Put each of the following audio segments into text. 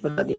बता दिए।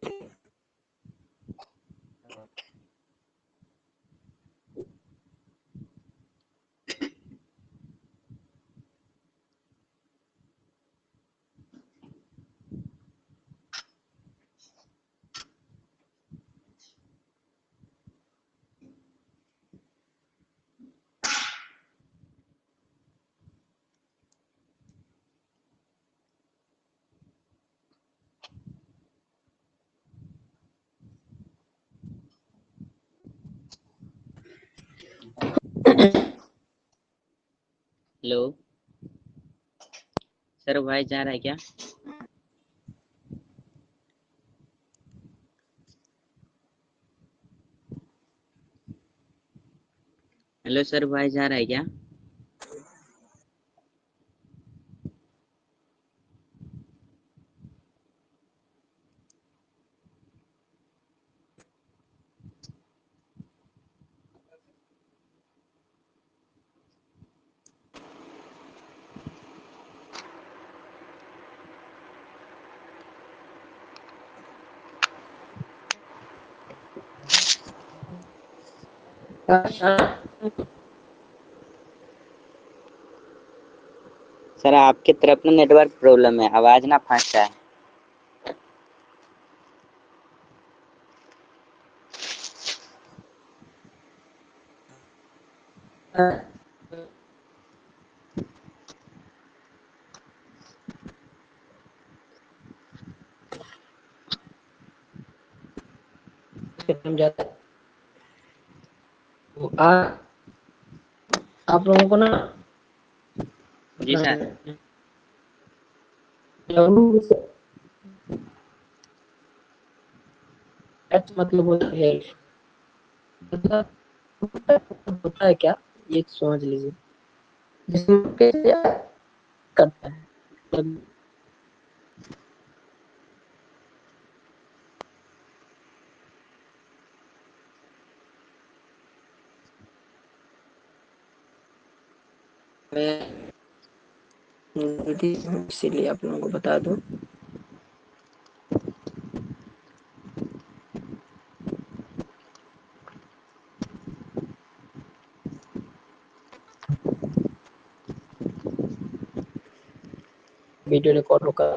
Hello sir, voice जा रहा है क्या? हेलो सर, वॉइस जा रहा है क्या? सर, आपकी तरफ ना नेटवर्क प्रॉब्लम है, आवाज ना फंस रहा है। जाता तो आप लोगों को ना जी सर। मतलब होता है क्या, ये समझ लीजिए। जिसमें कैसे करता है इसीलिए आप लोगों को बता दूं। वीडियो रिकॉर्ड होगा।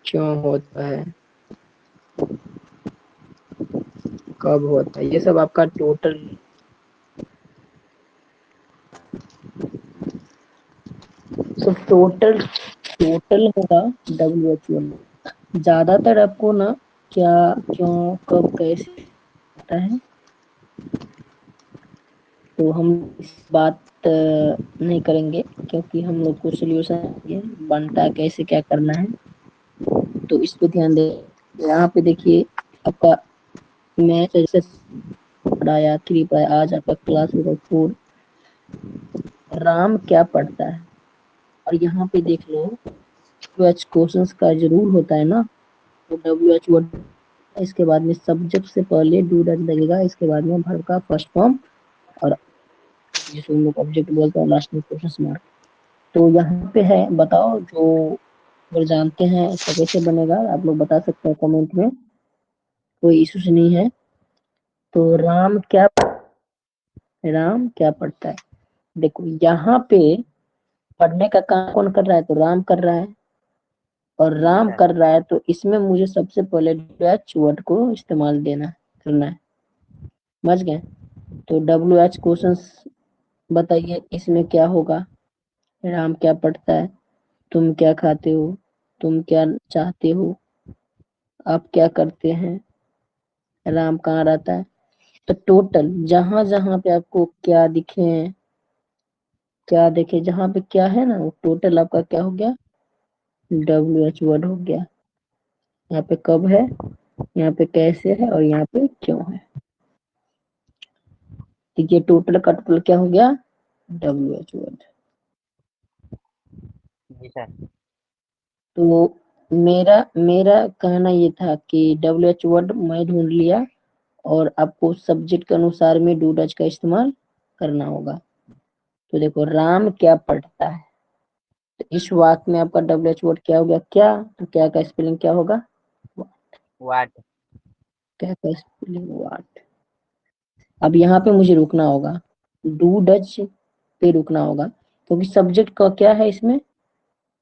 क्यों होता है, कब होता है, ये सब आपका टोटल टोटल होगा WHO में। ज्यादातर आपको ना क्या, क्यों, कब, कैसे होता है। तो हम इस बात नहीं करेंगे, क्योंकि हम लोग को सोल्यूशन बनता है कैसे क्या करना है, तो इस पे ध्यान दे। यहाँ पे देखिए आपका मैथ जैसे पढ़ाया 3 पढ़ाया, आज आपका क्लास होगा 4, राम क्या पढ़ता है। और यहाँ पे देख लो WH क्वेश्चंस का जरूर होता है ना, तो WH वर्ड, इसके बाद में सब्जेक्ट से पहले डू डज लगेगा, इसके बाद में वर्ब का फर्स्ट फॉर्म, और जिसको हम लोग ऑब्जेक्ट बोलते हैं लास्ट में क्वेश्चन मार्क। तो यहाँ पे है, बताओ जो अगर जानते हैं इसका कैसे बनेगा, आप लोग बता सकते हैं कमेंट में, कोई इशू से नहीं है। तो राम क्या पढ़ता है। देखो यहाँ पे पढ़ने का काम कौन कर रहा है, तो राम कर रहा है, और राम कर रहा है, तो इसमें मुझे सबसे पहले डच वर्ड को इस्तेमाल करना है, समझ गए। तो WH क्वेश्चंस बताइए इसमें क्या होगा। राम क्या पढ़ता है, तुम क्या खाते हो, तुम क्या चाहते हो, आप क्या करते हैं, राम कहाँ रहता है। तो टोटल जहां जहां पे आपको क्या दिखे, क्या देखे, जहां पे क्या है ना, वो टोटल आपका क्या हो गया, WH वर्ड हो गया। यहाँ पे कब है, यहाँ पे कैसे है, और यहाँ पे क्यों है। ठीक है, टोटल का टोटल क्या हो गया, WH वर्ड। जी सर। तो मेरा मेरा कहना ये था कि WH वर्ड मैं ढूंढ लिया, और आपको सब्जेक्ट के अनुसार में डू डज का इस्तेमाल करना होगा। तो देखो राम क्या पढ़ता है, तो इस वाक्य में आपका WH वर्ड क्या हो गया, क्या, तो क्या का स्पेलिंग क्या होगा, वाट। क्या का स्पेलिंग वाट। अब यहाँ पे मुझे रुकना होगा, डू डज पे रुकना होगा, क्योंकि सब्जेक्ट का क्या है इसमें,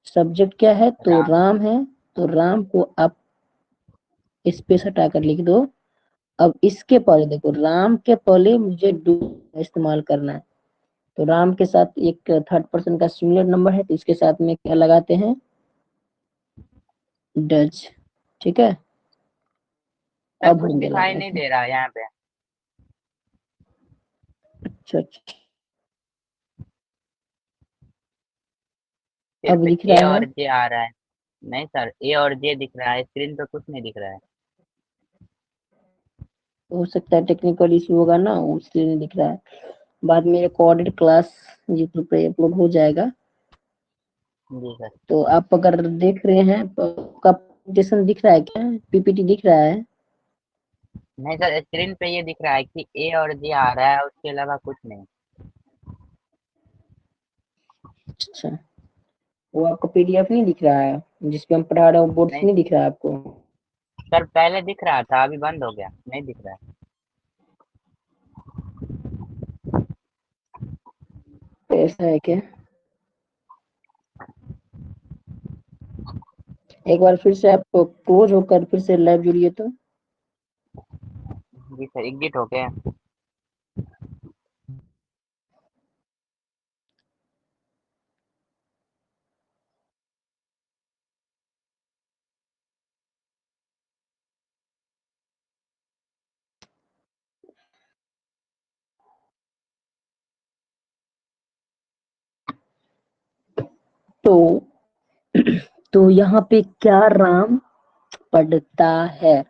सब्जेक्ट क्या है, तो राम। राम है, तो राम को आप स्पेस हटा कर लिख दो। अब इसके पहले देखो, राम के पहले मुझे डू का इस्तेमाल करना है, तो राम के साथ एक थर्ड पर्सन का सिमिलर नंबर है, तो इसके साथ में क्या लगाते हैं, डज। ठीक है, सर अब कुछ होंगे दिखाई लगा नहीं के। दे रहा है यहाँ पे। अच्छा अच्छा, अब सिर्फ दिख ए रहा है। और जे आ रहा है। नहीं सर, ए और जे दिख रहा है, स्क्रीन पे कुछ नहीं दिख रहा है। हो सकता है टेक्निकल इशू होगा ना, इसलिए नहीं दिख रहा है। बाद में रिकॉर्डेड क्लास यूट्यूब पे अपलोड हो जाएगा, जी सर। तो आप अगर देख रहे हैं तो आपका प्रेजेंटेशन दिख रहा है क्या, PPT दिख रहा है। नहीं सर, स्क्रीन पे ये दिख रहा है कि ए और जे आ रहा है, उसके अलावा कुछ नहीं। अच्छा, वो आपको PDF नहीं दिख रहा है, जिसपे हम पढ़ा रहे हैं, वो बोर्ड से नहीं नहीं दिख रहा है आपको। सर, पहले दिख रहा था, अभी बंद हो गया, नहीं दिख रहा है। तो ऐसा है क्या, एक बार फिर से आपको क्लोज होकर फिर से लाइव जुड़िए तो। जी सर, एग्जिट हो गया। तो तो यहाँ पे क्या राम पढ़ता है,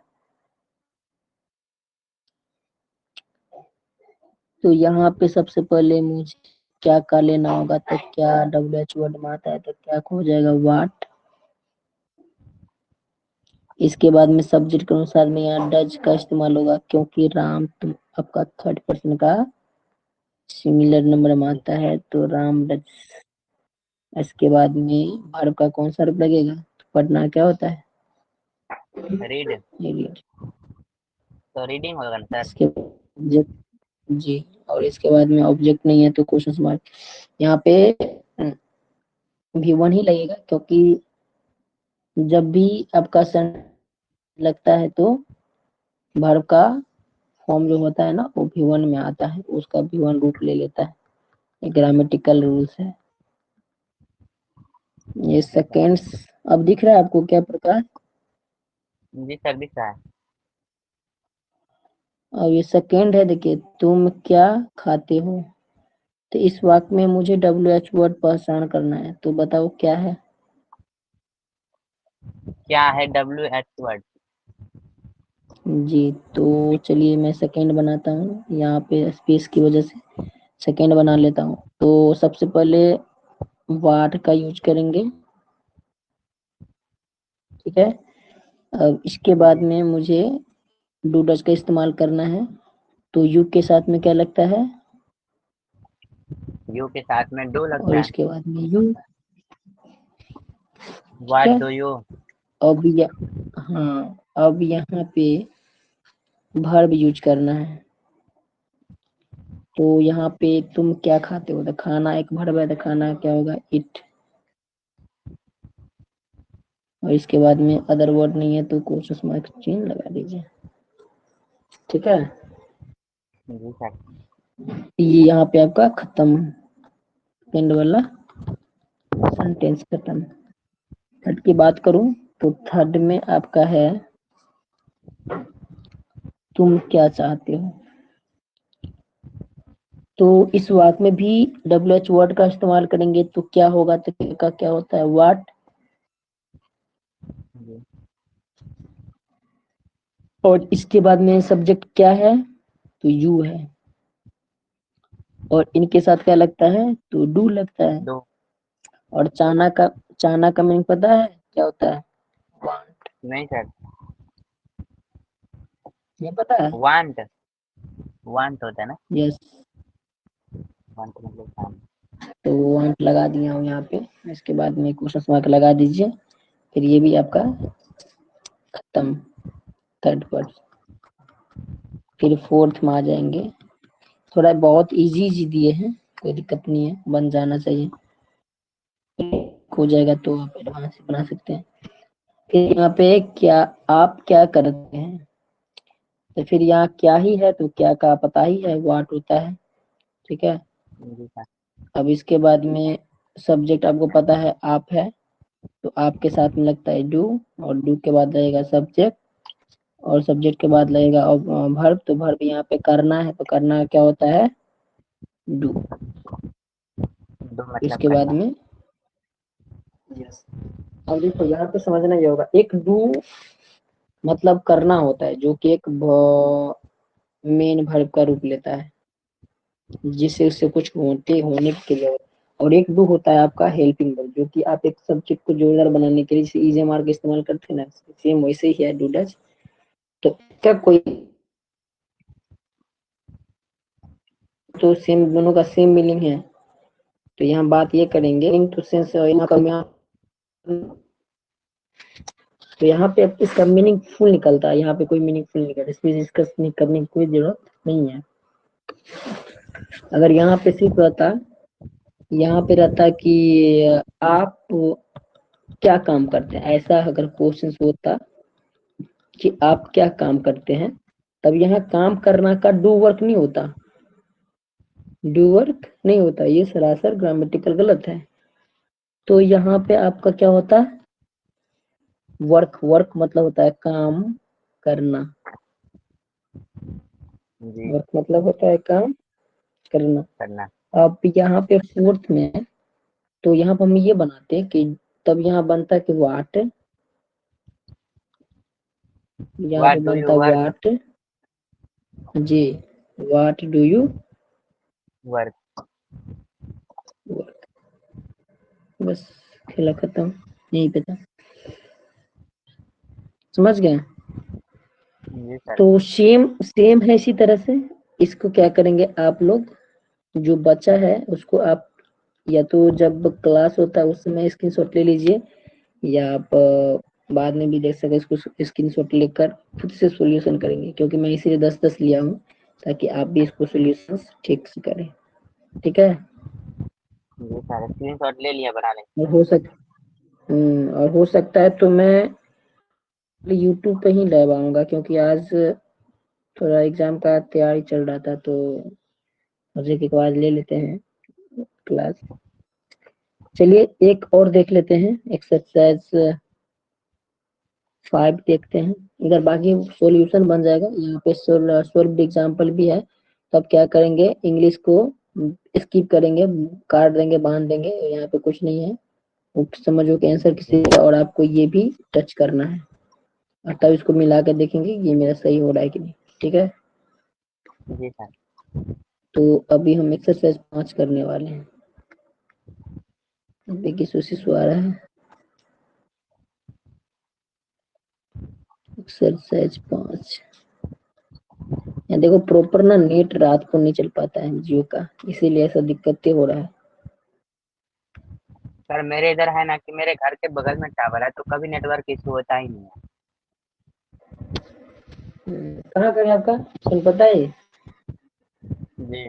तो यहाँ पे सबसे पहले मुझे क्या का लेना होगा, तो क्या WH वर्ड में आता है, तो क्या हो जाएगा, वाट। इसके बाद में सब्जेक्ट के अनुसार में यहाँ डज का इस्तेमाल होगा, क्योंकि राम तुम आपका थर्ड पर्सन का सिमिलर नंबर में जी आता है, तो राम डज। इसके बाद में वर्ब का कौन सा रूप लगेगा, तो पढ़ना क्या होता है, सर, रीड। रीड। तो रीडिंग होगा ना सर। इसके ऑब्जेक्ट, जी, और इसके बाद में ऑब्जेक्ट नहीं है तो क्वेश्चन मार्क। यहाँ पे V1 ही लगेगा, क्योंकि जब भी आपका सन लगता है तो वर्ब का फॉर्म जो होता है ना, वो V1 में आता है, उसका V1 रूप ले लेता है, ये ग्रामेटिकल रूल्स है। ये सेकेंड्स अब दिख रहा है आपको क्या प्रकार, जी सर, दिख रहा है। अब ये सेकेंड है, देखिए, तुम क्या खाते हो। तो इस वाक्य में मुझे WH वर्ड पहचान करना है, तो बताओ क्या है। क्या है WH वर्ड? जी, तो चलिए मैं सेकेंड बनाता हूँ, यहाँ पे स्पेस की वजह से सेकेंड बना लेता हूँ। तो सबसे पहले वाट का यूज करेंगे, ठीक है। अब इसके बाद जी, में मुझे डूडस का इस्तेमाल करना है, तो यू के साथ में क्या लगता है, यू के साथ में डू और लगता है। इसके बाद में यू, ठीक व्हाट है। Do you? अब हाँ, अब यहाँ पे वर्ब यूज करना है, तो यहाँ पे तुम क्या खाते हो, तो खाना एक वर्ब है, तो खाना क्या होगा, इट। और इसके बाद में अदर वर्ड नहीं है तो क्वेश्चन मार्क चिन्ह लगा दीजिए, ठीक है। जी सर। ये यहाँ पे आपका खत्म, एंड वाला सेंटेंस खत्म। थर्ड की बात करूं, तो थर्ड में आपका है, तुम क्या चाहते हो। तो इस वाक्य में भी WH वर्ड का इस्तेमाल करेंगे, तो क्या होगा, तो का क्या होता है, व्हाट। जी, और इसके बाद में सब्जेक्ट क्या है, तो यू है, और इनके साथ क्या लगता है, तो डू लगता है। डू। और चाना का मीनिंग पता है क्या होता है, वांट। नहीं सर। ये पता है। वांट। वांट होता है ना? यस। वांट मतलब काम। तो वांट लगा दिया हूँ यहाँ पे, इसके बाद में क्वेश्चन मार्क लगा दीजिए, फिर ये भी आपका खत्म, थर्ड वर्ड। फिर फोर्थ में आ जाएंगे, थोड़ा बहुत इजी इजी दिए हैं, कोई दिक्कत नहीं है, बन जाना चाहिए, हो जाएगा तो आप एडवांस बना सकते हैं। फिर यहाँ पे क्या, आप क्या करते हैं, तो फिर यहाँ क्या ही है, तो क्या का पता ही है, वाट होता है, ठीक है। जी सर। अब इसके बाद में सब्जेक्ट आपको पता है, आप है, तो आपके साथ में लगता है डू, और डू के बाद लगेगा सब्जेक्ट, और सब्जेक्ट के बाद लगेगा वर्ब, तो वर्ब यहाँ पे करना है, तो करना क्या होता है, डू। डू मतलब इसके बाद करना। में यस। अब देखो यहाँ पे समझना ये होगा, एक डू मतलब करना होता है, जो कि एक मेन वर्ब का रूप लेता है, जिससे उससे कुछ होने की क्रिया होती है। और एक डू होता है आपका हेल्पिंग वर्ब, जो कि आप एक सब्जेक्ट को जोरदार बनाने के लिए जैसे इज एम आर का इस्तेमाल करते हैं ना, सेम वैसे ही है डू डज। तो क्या कोई, तो सेम, दोनों का सेम मीनिंग है। तो यहाँ बात ये करेंगे टू सेंस, तो यहाँ पे इसका मीनिंग फुल निकलता है, यहाँ पे कोई मीनिंग फुल निकलता है, इसमें डिस्कस करने की कोई जरूरत नहीं है। अगर यहाँ पे सिर्फ रहता, यहाँ पे रहता कि आप क्या काम करते हैं, ऐसा अगर क्वेश्चन होता कि आप क्या काम करते हैं, तब यहाँ काम करना का डू वर्क नहीं होता, डू वर्क नहीं होता, ये सरासर ग्रामेटिकल गलत है। तो यहाँ पे आपका क्या होता, वर्क, वर्क मतलब होता है काम करना, जी। वर्क मतलब होता है काम करना। करना। अब यहाँ पे फोर्थ में, तो यहाँ पे हम ये बनाते हैं कि, तब यहाँ बनता है कि वाट, यहाँ पे व्हाट डू बनता यू है वर्क? वाट, जी, what do you work. Work, बस, खेला खत्म, यही पे था, समझ गए। जी सर। तो सेम सेम है इसी तरह से, इसको क्या करेंगे आप लोग, जो बचा है उसको आप, या तो जब क्लास होता है उस समय स्क्रीनशॉट ले लीजिए, या आप बाद में भी देख सकते हैं, इसको स्क्रीनशॉट लेकर खुद से सॉल्यूशन करेंगे, क्योंकि मैं इसीलिए 10-10 लिया हूँ, ताकि आप भी इसको सॉल्यूशन ठीक से करें, ठीक है। जी सर, स्क्रीनशॉट ले लिया, बना लें। और और हो सकता है तो मैं यूट्यूब पे ही लगवाऊंगा, क्योंकि आज थोड़ा एग्जाम का तैयारी चल रहा था, तो मुझे के बाद ले लेते हैं क्लास। चलिए एक और देख लेते हैं एक्सरसाइज 5 देखते हैं, इधर बाकी सॉल्यूशन बन जाएगा। यहाँ पे सॉल्व एग्जाम्पल भी है। तो अब क्या करेंगे, इंग्लिश को स्किप करेंगे, काट देंगे, बांध देंगे, यहाँ पे कुछ नहीं है। समझो कि आंसर किसी का, और आपको ये भी टच करना है, और तब इसको मिला कर देखेंगे ये मेरा सही हो रहा है कि नहीं। ठीक है, जी सर। तो अभी हम एक्सरसाइज 5 करने वाले हैं। देखिए सुशिशु आ रहा है। एक्सरसाइज 5, यहाँ देखो प्रॉपर ना नेट रात को नहीं चल पाता है जियो का, इसीलिए ऐसा दिक्कतें हो रहा है। सर मेरे इधर है ना कि मेरे घर के बगल में टावर है, तो कभी नेटवर्क इशू होता ही नहीं है। कहाँ का है आपका, सुन पता है? जी।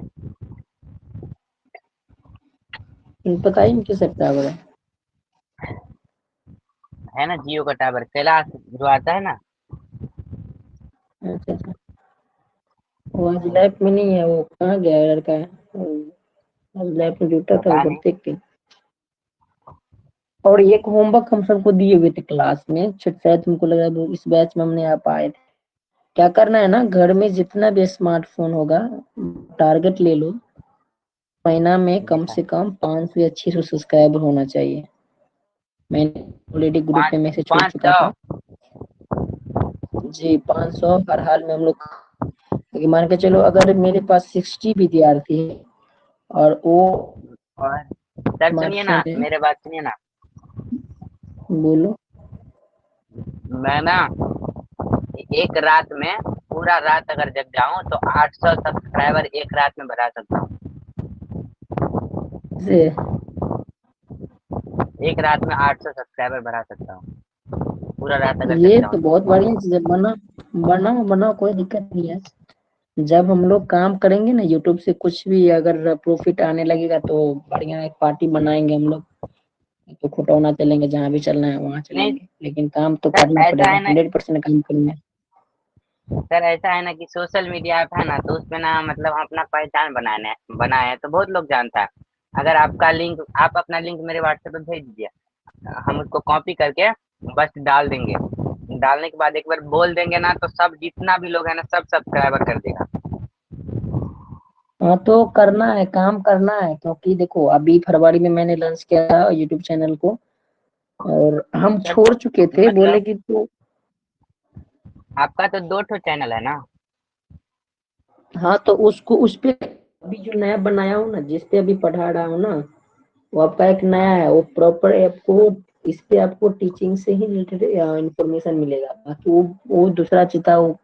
पता ही नहीं किस टावर है। है ना जियो का टावर, कैलाश जो आता है ना। अच्छा अच्छा, वो आज लैब में नहीं है, वो कहाँ गया है लड़का है? आज लैब में जुटा था पता उधर नहीं। देख के। और एक होमवर्क हम सबको दिए हुए थे क्लास में, शायद तुमको लग रहा है वो इस बैच में हम नहीं आ पाए थे। क्या करना है ना, घर में जितना भी स्मार्टफोन होगा, टारगेट ले लो, महीना में जी कम सर। से कम 500 या 600 सब्सक्राइबर होना चाहिए। मैंने ऑलरेडी ग्रुप पाँच में मैसेज छोड़ पाँच चुका सौ था। जी 500 हर हाल में हम लोग, क्योंकि मान के चलो अगर मेरे पास 60 विद्यार्थी है और वो और सर सुनिए ना, स्मार्टफोन है। मेरे बात सुनिए ना। बोलो। मैं ना एक रात में, पूरा रात अगर जग जाऊं तो 800 सब्सक्राइबर एक रात में बढ़ा सकता हूँ। से एक रात में 800 सब्सक्राइबर बढ़ा सकता हूँ, पूरा रात अगर जग ये तो जाऊं तो। बहुत बढ़िया चीज है, बना बनाओ बनाओ, कोई दिक्कत नहीं है। जब हम लोग काम करेंगे ना यूट्यूब से, कुछ भी अगर प्रॉफिट आने लगेगा तो बढ़िया एक पार्टी बनाएंगे हम लोग, तो खुटौना चलेंगे, जहाँ भी चलना है वहां नहीं चलेंगे, लेकिन काम तो सर, करना ऐसा पड़ेगा, है ना, 100% काम करना है। सर ऐसा है ना कि सोशल मीडिया ऐप है ना, तो उसपे ना मतलब हम अपना पहचान बनाए हैं, तो बहुत लोग जानता है। अगर आपका लिंक, आप अपना लिंक मेरे व्हाट्सएप पे भेज दीजिए, हम उसको कॉपी करके बस डाल देंगे। डालने के बाद एक बार बोल देंगे ना, तो सब जितना भी लोग है ना, सब सब्सक्राइबर कर देगा। हाँ तो करना है, काम करना है, क्योंकि देखो अभी फरवरी में मैंने लॉन्च किया था यूट्यूब चैनल को, और हम सर छोड़ चुके थे, बोले मतलब कि तो आपका तो 2 ठो चैनल है ना। हाँ तो उसको उस पे अभी जो नया बनाया हूँ ना, जिस पे अभी पढ़ा रहा हूँ ना, वो आपका एक नया हाँ। है, वो प्रॉपर आपको, इस पे आपको टीचिंग से ही रिलेटेड इंफॉर्मेशन मिलेगा। बाकी वो दूसरा चीता, वो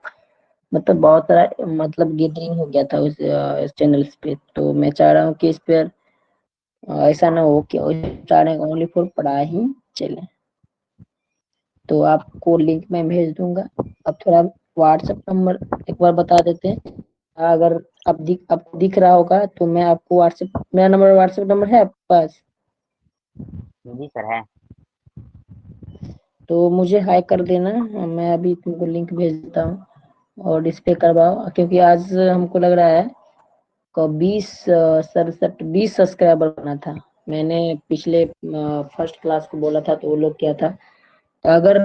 मतलब बहुत सारा मतलब गेदरिंग हो गया था उस चैनल पे, तो मैं चाह रहा हूँ कि इस पे ऐसा ना हो कि चाह रहे हैं ओनली फॉर पढ़ाई ही चले। तो आपको लिंक मैं भेज दूंगा। अब थोड़ा व्हाट्सएप नंबर एक बार बता देते हैं, अगर अब दिख रहा होगा तो मैं आपको व्हाट्सएप, मेरा नंबर व्हाट्सएप नंबर है आपके पास? जी सर है। तो मुझे हाई कर देना, मैं अभी तुमको लिंक भेज देता हूँ, और डिस्प्ले करवाओ, क्योंकि आज हमको लग रहा है को 20 सब्सक्राइबर बना था। मैंने पिछले फर्स्ट क्लास को बोला था, तो वो लोग क्या था, अगर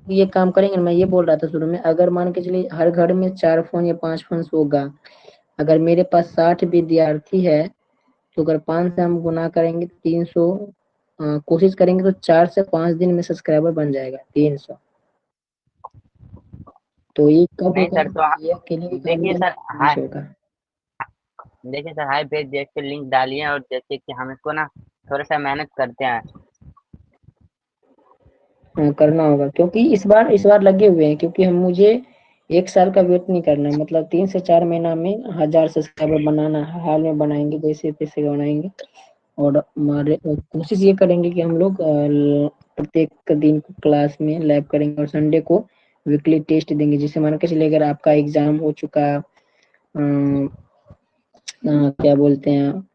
ये काम करेंगे, मैं ये बोल रहा था शुरू में, अगर मान के चलिए हर घर में 4 फोन या 5 फोन होगा, अगर मेरे पास 60 विद्यार्थी है, तो अगर 5 से हम गुना करेंगे तो 300, कोशिश करेंगे तो 4 से 5 दिन में सब्सक्राइबर बन जाएगा 300। तो ये कब नहीं होगा, सर, तो ये अकेले भी काम देखिए नहीं सर, हाय, होगा। देखिए सर, हाई पेज देख के लिंक डालिए, और जैसे कि हम इसको ना थोड़ा सा मेहनत करते हैं। हाँ करना होगा, क्योंकि इस बार लगे हुए हैं, क्योंकि हम मुझे 1 साल का वेट नहीं करना, मतलब 3 से 4 महीना में 1000 सब्सक्राइबर बनाना है, हाल में बनाएंगे, जैसे तैसे बनाएंगे। और हमारे कोशिश ये करेंगे कि हम लोग प्रत्येक दिन क्लास में लैब करेंगे, और संडे को वीकली टेस्ट देंगे, जिससे मान के चलिए अगर आपका एग्जाम हो चुका, क्या बोलते हैं,